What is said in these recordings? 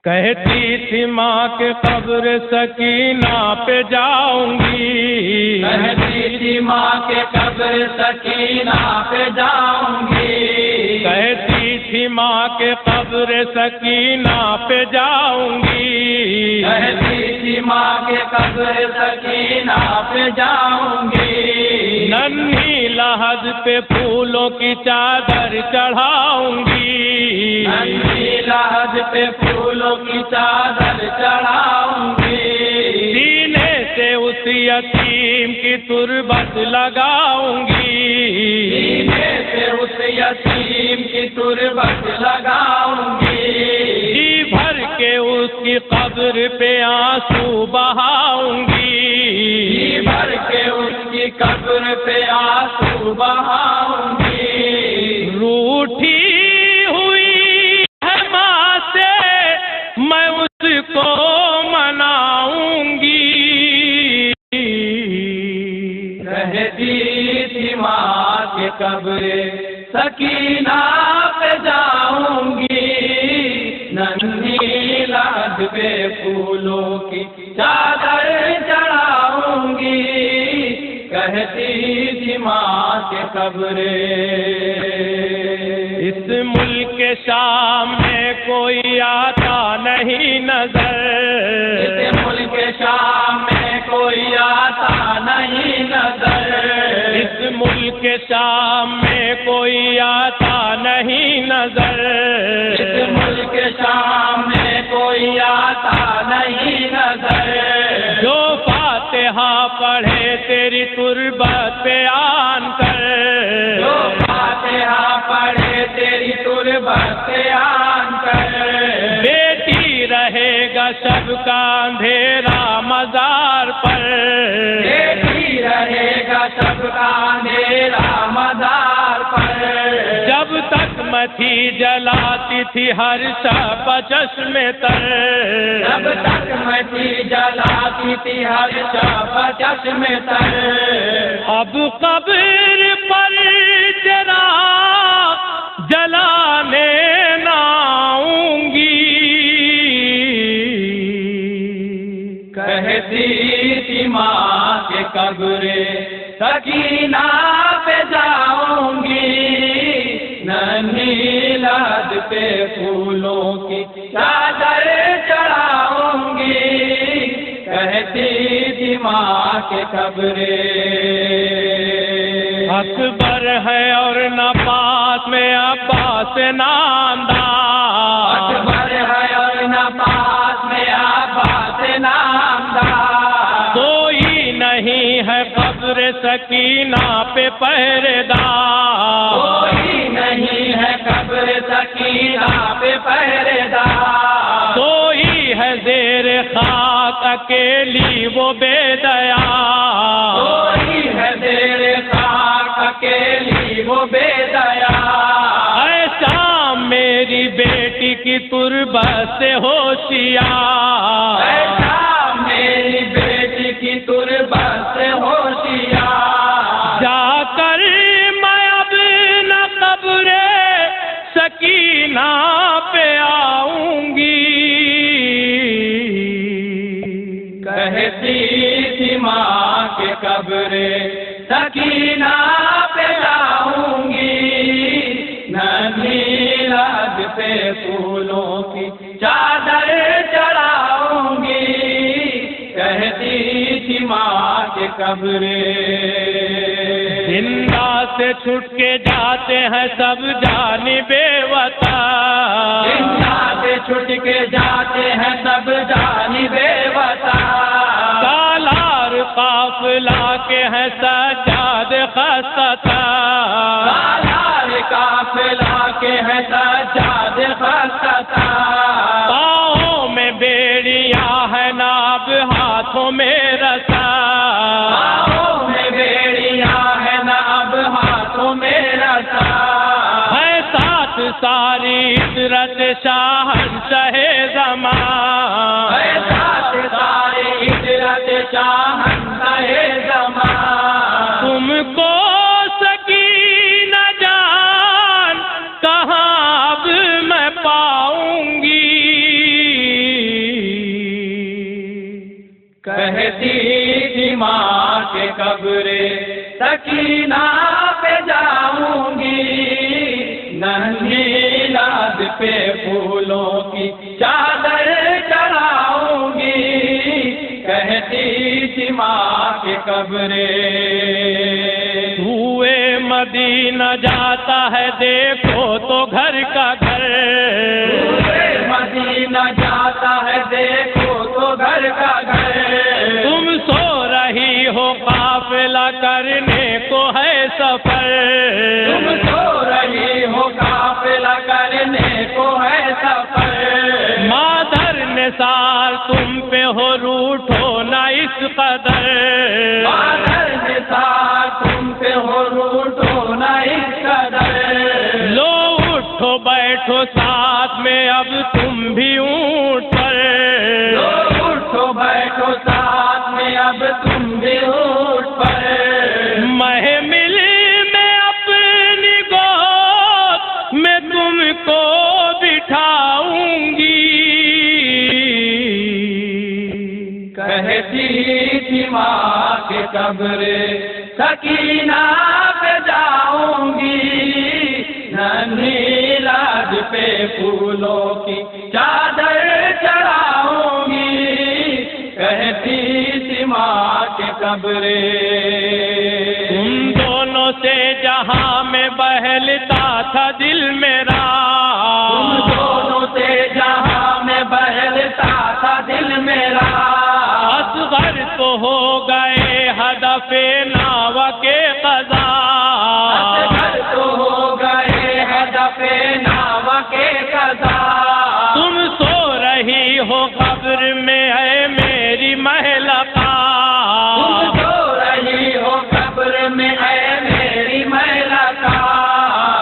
کہتی تھی ماں کے قبر سکینہ پہ جاؤں گی، کہتی تھی ماں کے قبر سکینہ پہ جاؤں گی، کہتی تھی ماں کے قبر سکینہ پہ جاؤں گی، کہتی تھی ماں کے قبر سکینہ پہ جاؤں گی، ننھی لحد پہ پھولوں کی چادر چڑھاؤں گی، ننھی لحد پہ پھولوں کی چادر چڑھاؤں گی، سینے سے اس یتیم کی تربت لگاؤں گی، سینے سے اس یتیم کی تربت لگاؤں گی، جی بھر کے اس کی قبر پہ آنسو بہاؤں گی، جی بھر کے اس کی قبر پہ آنسو بہاؤں گی، روٹھی ہوئی ہے ماں سے میں اس کو مناؤں گی، کہتی تھی ماں کے قبر سکینہ پہ جاؤں گی، ننھی لحد پہ پھولوں کی چادر چڑھاؤں گی، کہتی تھی ماں کے قبر۔ اس ملک شام میں کوئی آتا نہیں نظر، اس ملک شام میں کوئی آتا نہیں نظر، اس ملک شام میں کوئی آتا نہیں نظر، اس ملک شام میں کوئی آتا نہیں نظر، جو فاتحہ پڑھے تیری تربت پہ آن کر، جو فاتحہ پڑھے تیری تربت پہ آن کر، بیٹی رہے گا سب کا اندھیرا مزار پر، بیٹی رہے گا سب کا اندھیرا مزار پر، جب تک مٹی جلاتی تھی ہر شب چشم تر، جب تک مٹی جلاتی تھی ہر شب چشم تر، اب قبر پر تیرا جلانے نہ آؤں گی، کہتی تھی ماں کے قبر سکینہ پہ جاؤں گی، ننھی لحد پہ پھولوں کی چادر چڑھاؤں گی، کہتی تھی ماں کے قبر۔ اکبر ہے اور نفاس میں عباس نامدار، اکبر ہے اور نفاس میں عباس نامدار، کوئی نہیں ہے قبر سکینہ پہ پہرے دار، کوئی نہیں ہے قبر سکینہ پہ پہرے دار، کوئی ہے زیر خاک اکیلی وہ بے دیا، کوئی ہے زیر خاک اکیلی وہ بے دیا، اے شام میری بیٹی کی تربت سے ہوشیار، ایسا میری بیٹی کی تربت سے ہوشیار، جا کر میں اب نہ قبر سکینہ پہ آؤں گی، کہتی تھی ماں کے قبر سکینہ پہ جاؤں گی، ننھی لحد پہ پھولوں کی چادر چڑھاؤں گی، کہتی تھی ماں کے قبر۔ زندہ سے چھٹ کے جاتے ہیں سب جانب وطن، زندہ سے چھٹ کے جاتے ہیں سب جانب وطن، سالار قافلہ کے ہیں سجاد خستہ، سالار قافلہ کے ہیں سجاد خستہ، پاؤں میں بیڑیاں ہے ناب ہاتھوں میں رسا، پاؤں میں بیڑیاں ہے ناب ہاتھوں میں رسا، ہے ساتھ ساری عطرت شاہنشاہ زمان، ہے ساتھ ساری عطرت شاہنشاہ زمان، تم کو سکینہ جان کہاں اب میں پاؤں گی، سکینہ پہ جاؤں گی، ننھی لاد پہ پھولوں کی چادر چڑھاؤں گی، کہتی تھی ماں کی قبریں۔ ہوئے مدینہ جاتا ہے دیکھو تو گھر کا گھر، مدینہ جاتا ہے دیکھو تو گھر کا گھر، تم سو رہی ہو قافلہ کرنے کو ہے سفر، تم سو رہی ہو قافلہ کرنے کو ہے سفر، مادر نثار تم پہ ہو روٹھو نہ اس قدر، مادر نثار تم پہ ہو روٹھو نہ اس قدر، لو اٹھو بیٹھو ساتھ میں اب تم بھی اونٹ پر، لو اٹھو بیٹھو ساتھ میں اب تم بھی اونٹ پر، محمل میں اپنی گود میں تم کو بٹھاؤں گی، کہتی تھی ماں کے قبر سکینہ پہ جاؤں گی، ننھی لاد پہ پھولوں کی چادر چڑھاؤں گی، کہتی تھی ماں کے قبر۔ تم دونوں سے جہاں میں بہلتا تھا دل میرا، تم دونوں سے جہاں میں بہلتا تھا دل میرا، اصغر تو ہو گئے ہدف ناوا کے قضا، اصغر تو ہو گئے ہدف ناوا کے قضا، تم سو رہی ہو قبر میں ہے میری محلقہ، تم سو رہی ہو قبر میں ہے میری محلقہ،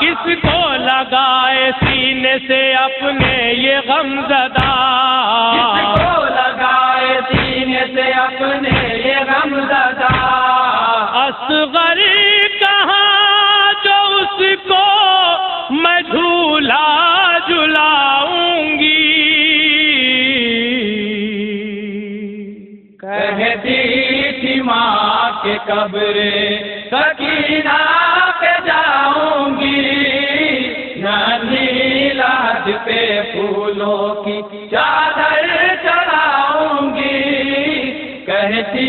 کس کو لگائے سینے سے اپنے یہ غم زدہ، کس کو لگائے سینے سے اپنے یہ غم زدہ، اصغر کہاں جو اس کو میں جھولا جھلاؤں گی، کہتی تھی ماں کے قبر سکینہ پہ جاؤں گی، ننھی لاد پہ پھولوں کی چادر چڑھاؤں گی، کہتی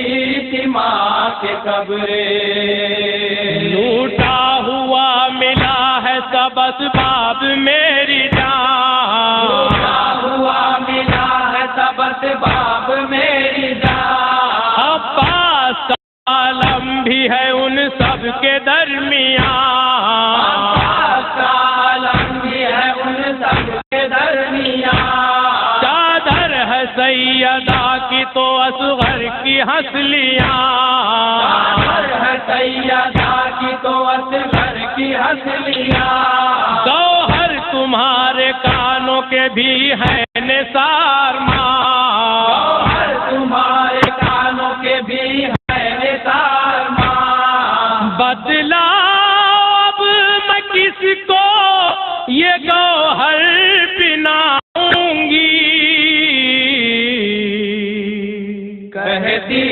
تھی ماں کے قبر۔ لوٹا ہوا ملا ہے سب اسباب میری جان، لوٹا ہوا ملا ہے سب اسباب میری جان، عباس کا عالم بھی ہے ان سب کے درمیان، عباس کا عالم بھی ہے ان سب کے درمیان، چادر ہے سیدہ کی تو اصغر کی ہنسلیاں، چادر ہے سیدہ کی تو اصغر کی ہنسلیاں، گوہر تمہارے کانوں کے بھی ہیں نثار ماں، گوہر تمہارے کانوں کے بھی ہے نثار ماں، بدلا اب میں کس کو یہ گوہر پناؤں گی، کہتی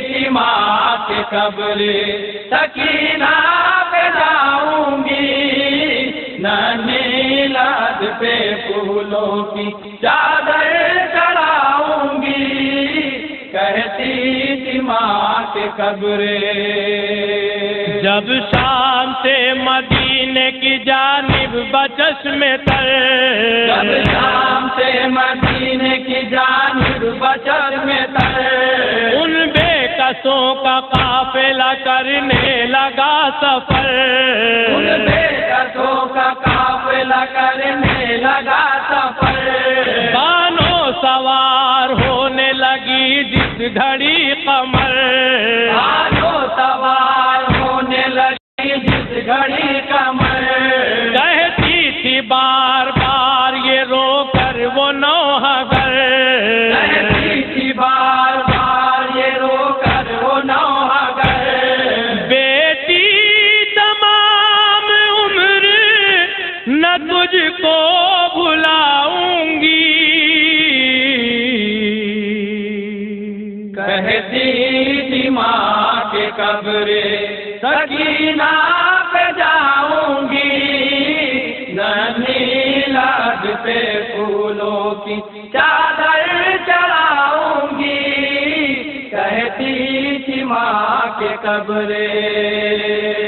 تھی ماں کے قبر سکینہ پہ جاؤں گی، ننھی لاد پہ پھولوں کی چادر چڑھاؤں گی، کہتی تھی ماں کے قبر۔ جب شام سے مدینے کی جانب بچشم تر، جب شام سے مدینے کی جانب بچشم تر، ان بے کسوں کا قافلہ کرنے لگا سفر، ان بے کسوں کا قافلہ کرنے لگا سفر، بانو سوار ہونے لگی جس گھڑی قمر، بانو سوار ہونے لگی جس گھڑی قمر، کہتی تھی بار بار یہ رو کر وہ نوحہ گر، کہتی تھی بار بار یہ رو کر وہ نوحہ گر، بیٹی تمام عمر نہ تجھ کو بھلاؤں گی، کہتی تھی ماں کے قبر سکینہ پہ جاؤں گی، ننھی لاڈ پہ پھولوں کی چادر چڑھاؤں گی، کہتی تھی ماں کے قبرے